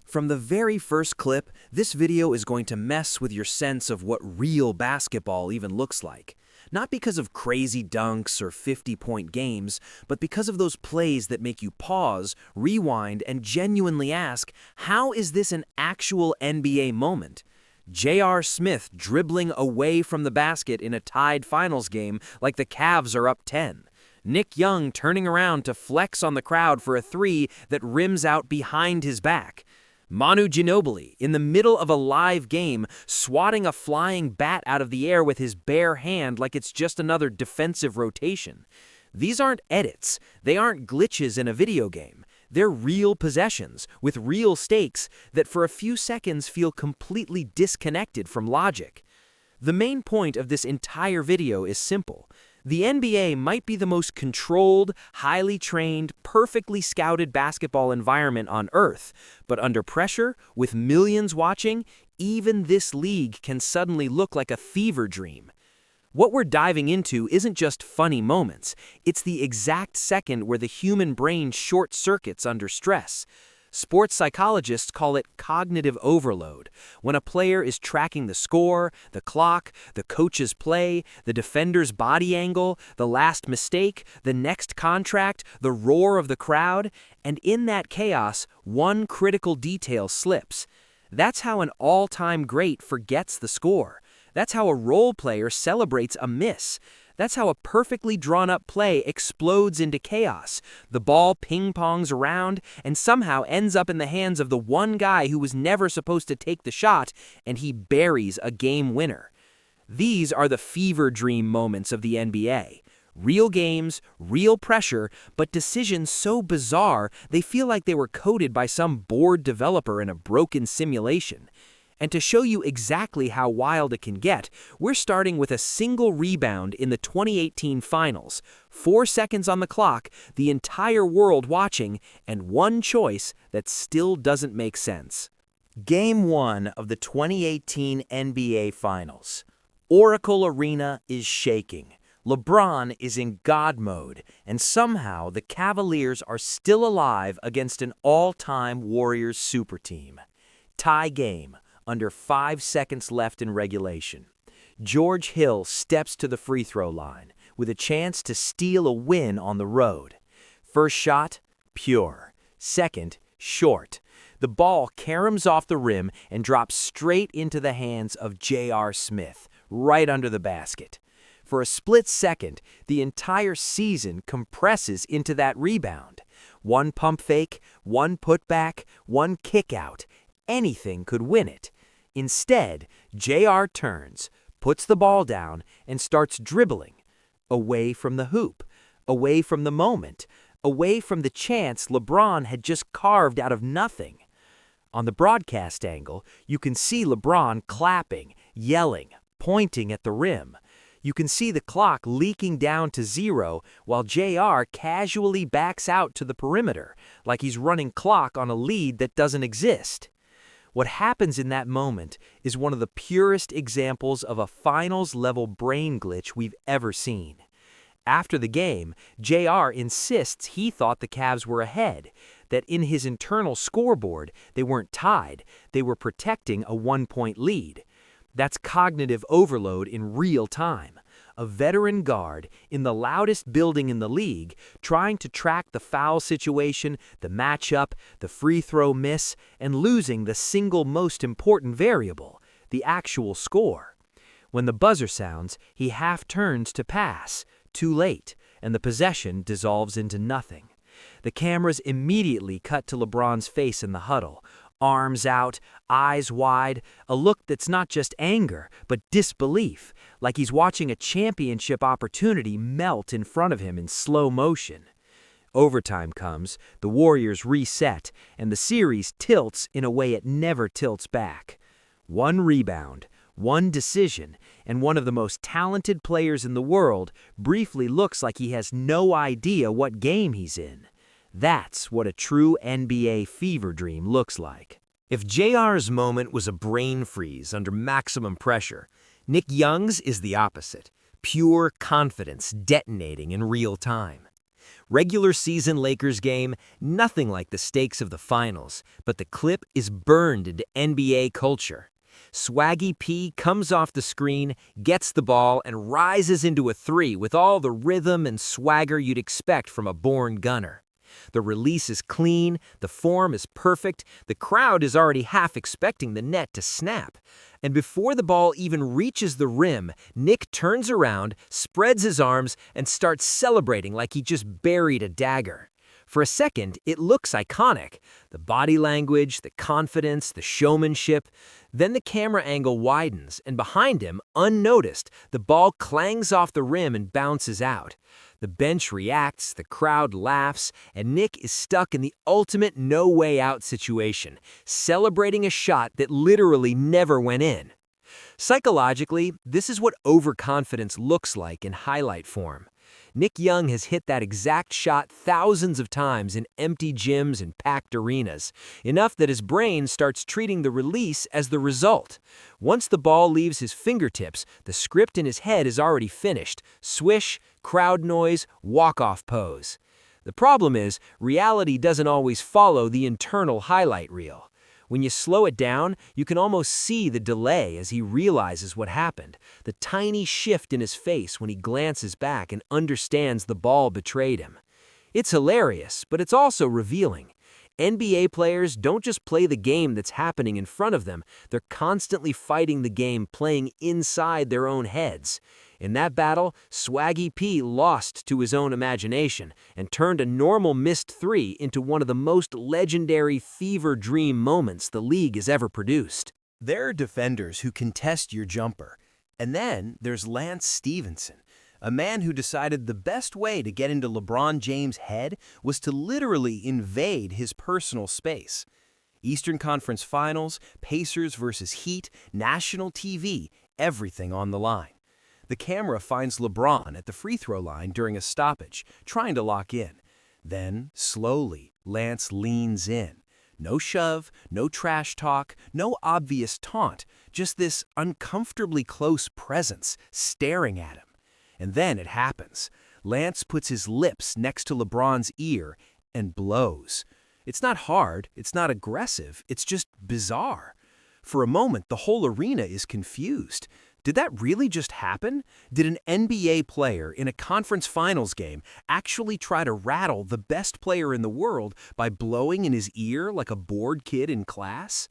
From the very first clip, this video is going to mess with your sense of what real basketball even looks like. Not because of crazy dunks or 50-point games, but because of those plays that make you pause, rewind, and genuinely ask, how is this an actual NBA moment? J.R. Smith dribbling away from the basket in a tied finals game like the Cavs are up 10. Nick Young turning around to flex on the crowd for a three that rims out behind his back. Manu Ginobili, in the middle of a live game, swatting a flying bat out of the air with his bare hand like it's just another defensive rotation. These aren't edits. They aren't glitches in a video game. They're real possessions, with real stakes, that for a few seconds feel completely disconnected from logic. The main point of this entire video is simple. The NBA might be the most controlled, highly trained, perfectly scouted basketball environment on Earth, but under pressure, with millions watching, even this league can suddenly look like a fever dream. What we're diving into isn't just funny moments, it's the exact second where the human brain short-circuits under stress. Sports psychologists call it cognitive overload, when a player is tracking the score, the clock, the coach's play, the defender's body angle, the last mistake, the next contract, the roar of the crowd, and in that chaos, one critical detail slips. That's how an all-time great forgets the score. That's how a role player celebrates a miss. That's how a perfectly drawn-up play explodes into chaos. The ball ping-pongs around and somehow ends up in the hands of the one guy who was never supposed to take the shot, and he buries a game winner. These are the fever dream moments of the NBA. Real games, real pressure, but decisions so bizarre they feel like they were coded by some bored developer in a broken simulation. And to show you exactly how wild it can get, we're starting with a single rebound in the 2018 finals, 4 seconds on the clock, the entire world watching, and one choice that still doesn't make sense. Game 1 of the 2018 NBA Finals. Oracle Arena is shaking. LeBron is in God mode, and somehow the Cavaliers are still alive against an all-time Warriors super team. Tie game. Under 5 seconds left in regulation. George Hill steps to the free throw line with a chance to steal a win on the road. First shot, pure. Second, short. The ball caroms off the rim and drops straight into the hands of J.R. Smith, right under the basket. For a split second, the entire season compresses into that rebound. One pump fake, one putback, one kick out. Anything could win it. Instead, J.R. turns, puts the ball down, and starts dribbling. Away from the hoop, away from the moment, away from the chance LeBron had just carved out of nothing. On the broadcast angle, you can see LeBron clapping, yelling, pointing at the rim. You can see the clock leaking down to 0 while J.R. casually backs out to the perimeter, like he's running clock on a lead that doesn't exist. What happens in that moment is one of the purest examples of a finals-level brain glitch we've ever seen. After the game, J.R. insists he thought the Cavs were ahead, that in his internal scoreboard they weren't tied, they were protecting a 1-point lead. That's cognitive overload in real time. A veteran guard in the loudest building in the league trying to track the foul situation, the matchup, the free throw miss, and losing the single most important variable, the actual score. When the buzzer sounds, he half turns to pass, too late, and the possession dissolves into nothing. The cameras immediately cut to LeBron's face in the huddle, arms out, eyes wide, a look that's not just anger, but disbelief, like he's watching a championship opportunity melt in front of him in slow motion. Overtime comes, the Warriors reset, and the series tilts in a way it never tilts back. One rebound, one decision, and one of the most talented players in the world briefly looks like he has no idea what game he's in. That's what a true NBA fever dream looks like. If J.R.'s moment was a brain freeze under maximum pressure, Nick Young's is the opposite. Pure confidence detonating in real time. Regular season Lakers game, nothing like the stakes of the finals, but the clip is burned into NBA culture. Swaggy P comes off the screen, gets the ball, and rises into a three with all the rhythm and swagger you'd expect from a born gunner. The release is clean, the form is perfect, the crowd is already half expecting the net to snap. And before the ball even reaches the rim, Nick turns around, spreads his arms, and starts celebrating like he just buried a dagger. For a second, it looks iconic. The body language, the confidence, the showmanship. Then the camera angle widens, and behind him, unnoticed, the ball clangs off the rim and bounces out. The bench reacts, the crowd laughs, and Nick is stuck in the ultimate no-way-out situation, celebrating a shot that literally never went in. Psychologically, this is what overconfidence looks like in highlight form. Nick Young has hit that exact shot thousands of times in empty gyms and packed arenas, enough that his brain starts treating the release as the result. Once the ball leaves his fingertips, the script in his head is already finished. Swish, crowd noise, walk-off pose. The problem is, reality doesn't always follow the internal highlight reel. When you slow it down, you can almost see the delay as he realizes what happened, the tiny shift in his face when he glances back and understands the ball betrayed him. It's hilarious, but it's also revealing. NBA players don't just play the game that's happening in front of them, they're constantly fighting the game playing inside their own heads. In that battle, Swaggy P lost to his own imagination and turned a normal missed three into one of the most legendary fever dream moments the league has ever produced. There are defenders who contest your jumper. And then there's Lance Stephenson, a man who decided the best way to get into LeBron James' head was to literally invade his personal space. Eastern Conference Finals, Pacers versus Heat, national TV, everything on the line. The camera finds LeBron at the free throw line during a stoppage, trying to lock in. Then, slowly, Lance leans in. No shove, no trash talk, no obvious taunt, just this uncomfortably close presence staring at him. And then it happens. Lance puts his lips next to LeBron's ear and blows. It's not hard, it's not aggressive, it's just bizarre. For a moment, the whole arena is confused. Did that really just happen? Did an NBA player in a conference finals game actually try to rattle the best player in the world by blowing in his ear like a bored kid in class?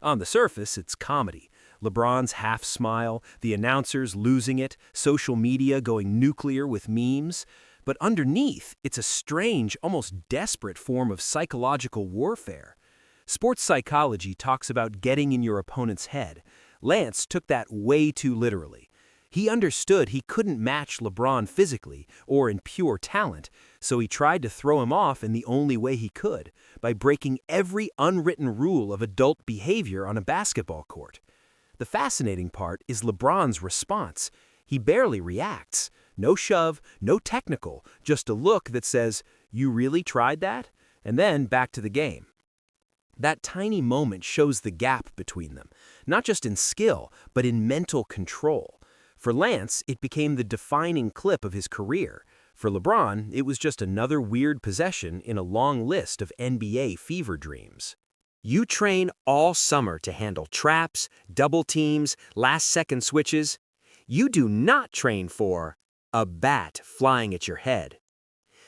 On the surface, it's comedy. LeBron's half smile, the announcers losing it, social media going nuclear with memes. But underneath, it's a strange, almost desperate form of psychological warfare. Sports psychology talks about getting in your opponent's head. Lance took that way too literally. He understood he couldn't match LeBron physically or in pure talent, so he tried to throw him off in the only way he could, by breaking every unwritten rule of adult behavior on a basketball court. The fascinating part is LeBron's response. He barely reacts. No shove, no technical, just a look that says, "You really tried that?" And then back to the game. That tiny moment shows the gap between them, not just in skill, but in mental control. For Lance, it became the defining clip of his career. For LeBron, it was just another weird possession in a long list of NBA fever dreams. You train all summer to handle traps, double teams, last-second switches. You do not train for a bat flying at your head.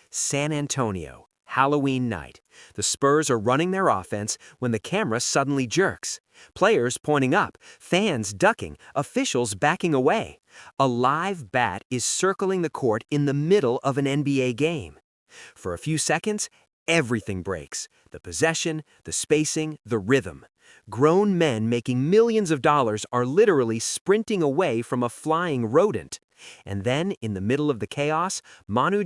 San Antonio, Halloween night. The Spurs are running their offense when the camera suddenly jerks. Players pointing up, fans ducking, officials backing away. A live bat is circling the court in the middle of an NBA game. For a few seconds, everything breaks. The possession, the spacing, the rhythm. Grown men making millions of dollars are literally sprinting away from a flying rodent. And then, in the middle of the chaos, Manu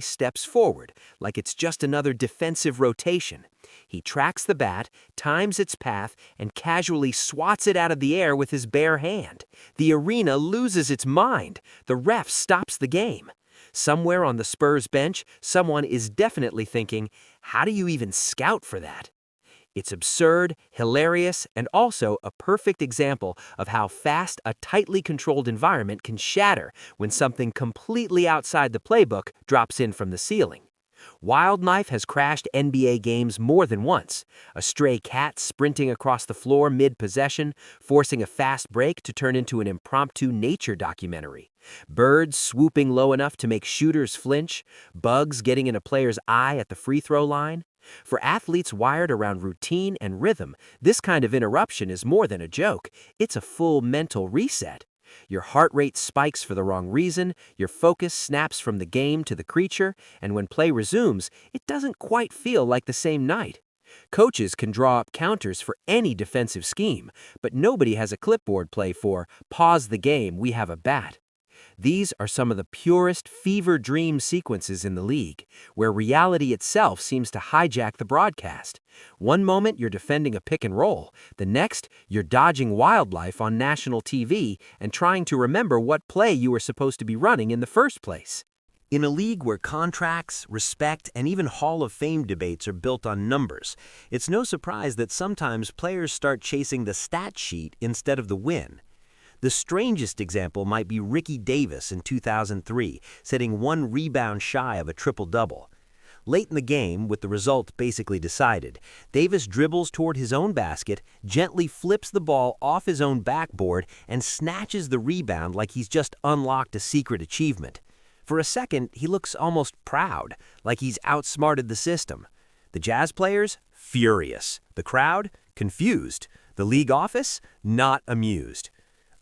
steps forward, like it's just another defensive rotation. He tracks the bat, times its path, and casually swats it out of the air with his bare hand. The arena loses its mind. The ref stops the game. Somewhere on the Spurs bench, someone is definitely thinking, how do you even scout for that? It's absurd, hilarious, and also a perfect example of how fast a tightly controlled environment can shatter when something completely outside the playbook drops in from the ceiling. Wildlife has crashed NBA games more than once. A stray cat sprinting across the floor mid-possession, forcing a fast break to turn into an impromptu nature documentary. Birds swooping low enough to make shooters flinch, bugs getting in a player's eye at the free throw line. For athletes wired around routine and rhythm, this kind of interruption is more than a joke. It's a full mental reset. Your heart rate spikes for the wrong reason, your focus snaps from the game to the creature, and when play resumes, it doesn't quite feel like the same night. Coaches can draw up counters for any defensive scheme, but nobody has a clipboard play for "pause the game, we have a bat." These are some of the purest fever dream sequences in the league, where reality itself seems to hijack the broadcast. One moment you're defending a pick and roll, the next you're dodging wildlife on national TV and trying to remember what play you were supposed to be running in the first place. In a league where contracts, respect, and even Hall of Fame debates are built on numbers, it's no surprise that sometimes players start chasing the stat sheet instead of the win. The strangest example might be Ricky Davis in 2003, setting one rebound shy of a triple-double. Late in the game, with the result basically decided, Davis dribbles toward his own basket, gently flips the ball off his own backboard, and snatches the rebound like he's just unlocked a secret achievement. For a second, he looks almost proud, like he's outsmarted the system. The Jazz players? Furious. The crowd? Confused. The league office? Not amused.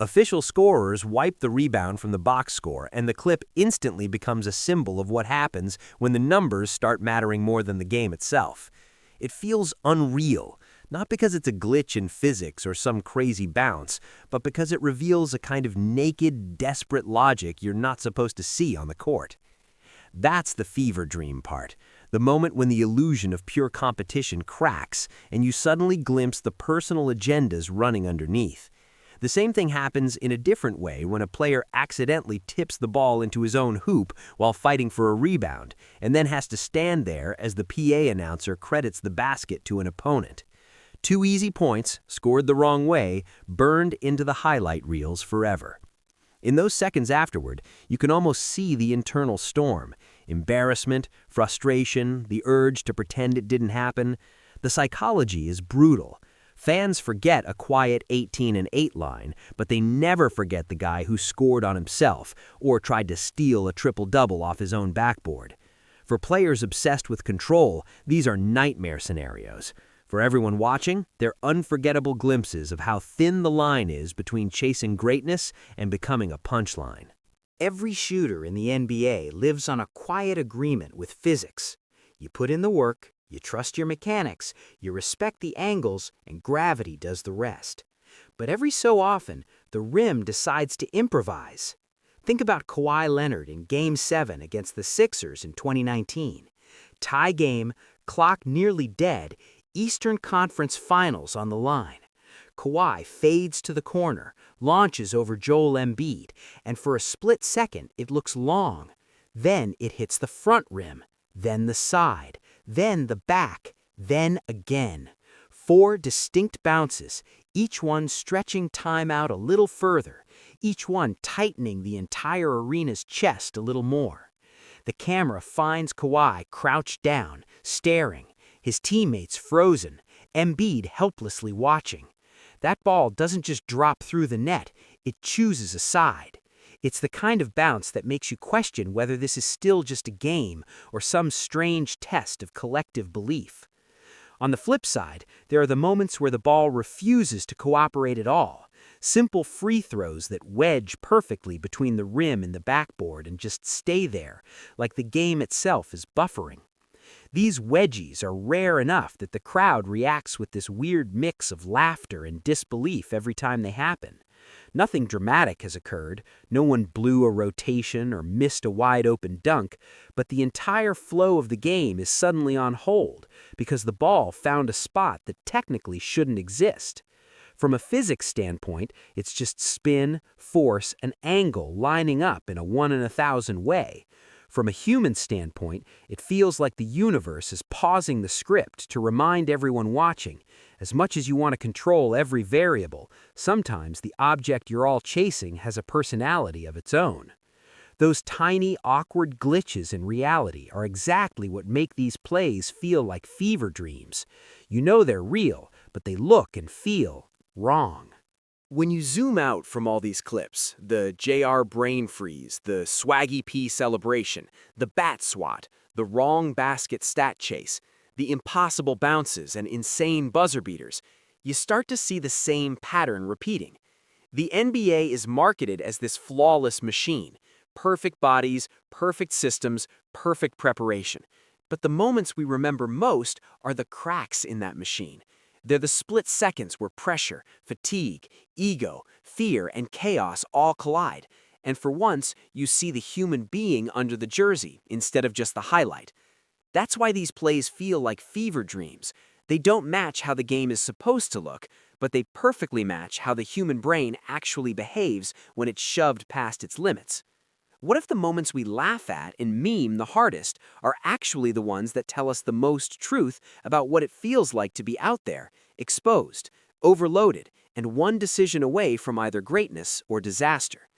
Official scorers wipe the rebound from the box score, and the clip instantly becomes a symbol of what happens when the numbers start mattering more than the game itself. It feels unreal, not because it's a glitch in physics or some crazy bounce, but because it reveals a kind of naked, desperate logic you're not supposed to see on the court. That's the fever dream part, the moment when the illusion of pure competition cracks and you suddenly glimpse the personal agendas running underneath. The same thing happens in a different way when a player accidentally tips the ball into his own hoop while fighting for a rebound, and then has to stand there as the PA announcer credits the basket to an opponent. 2 easy points, scored the wrong way, burned into the highlight reels forever. In those seconds afterward, you can almost see the internal storm: embarrassment, frustration, the urge to pretend it didn't happen. The psychology is brutal. Fans forget a quiet 18-8 line, but they never forget the guy who scored on himself or tried to steal a triple-double off his own backboard. For players obsessed with control, these are nightmare scenarios. For everyone watching, they're unforgettable glimpses of how thin the line is between chasing greatness and becoming a punchline. Every shooter in the NBA lives on a quiet agreement with physics. You put in the work, you trust your mechanics, you respect the angles, and gravity does the rest. But every so often, the rim decides to improvise. Think about Kawhi Leonard in Game 7 against the Sixers in 2019. Tie game, clock nearly dead, Eastern Conference Finals on the line. Kawhi fades to the corner, launches over Joel Embiid, and for a split second it looks long. Then it hits the front rim, then the side, then the back, then again. 4 distinct bounces, each one stretching time out a little further, each one tightening the entire arena's chest a little more. The camera finds Kawhi crouched down, staring, his teammates frozen, Embiid helplessly watching. That ball doesn't just drop through the net, it chooses a side. It's the kind of bounce that makes you question whether this is still just a game or some strange test of collective belief. On the flip side, there are the moments where the ball refuses to cooperate at all. Simple free throws that wedge perfectly between the rim and the backboard and just stay there, like the game itself is buffering. These wedgies are rare enough that the crowd reacts with this weird mix of laughter and disbelief every time they happen. Nothing dramatic has occurred, no one blew a rotation or missed a wide-open dunk, but the entire flow of the game is suddenly on hold because the ball found a spot that technically shouldn't exist. From a physics standpoint, it's just spin, force, and angle lining up in a 1 in 1,000 way. From a human standpoint, it feels like the universe is pausing the script to remind everyone watching, as much as you want to control every variable, sometimes the object you're all chasing has a personality of its own. Those tiny, awkward glitches in reality are exactly what make these plays feel like fever dreams. You know they're real, but they look and feel wrong. When you zoom out from all these clips, the JR brain freeze, the swaggy P celebration, the bat swat, the wrong basket stat chase, the impossible bounces and insane buzzer beaters, you start to see the same pattern repeating. The NBA is marketed as this flawless machine, perfect bodies, perfect systems, perfect preparation. But the moments we remember most are the cracks in that machine. They're the split seconds where pressure, fatigue, ego, fear, and chaos all collide. And for once, you see the human being under the jersey instead of just the highlight. That's why these plays feel like fever dreams. They don't match how the game is supposed to look, but they perfectly match how the human brain actually behaves when it's shoved past its limits. What if the moments we laugh at and meme the hardest are actually the ones that tell us the most truth about what it feels like to be out there, exposed, overloaded, and one decision away from either greatness or disaster?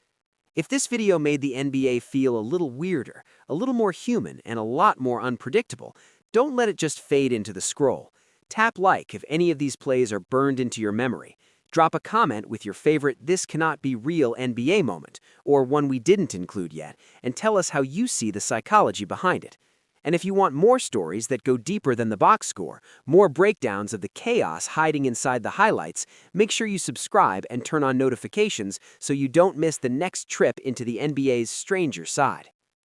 If this video made the NBA feel a little weirder, a little more human, and a lot more unpredictable, don't let it just fade into the scroll. Tap like if any of these plays are burned into your memory. Drop a comment with your favorite "This cannot be real" NBA moment, or one we didn't include yet, and tell us how you see the psychology behind it. And if you want more stories that go deeper than the box score, more breakdowns of the chaos hiding inside the highlights, make sure you subscribe and turn on notifications so you don't miss the next trip into the NBA's stranger side.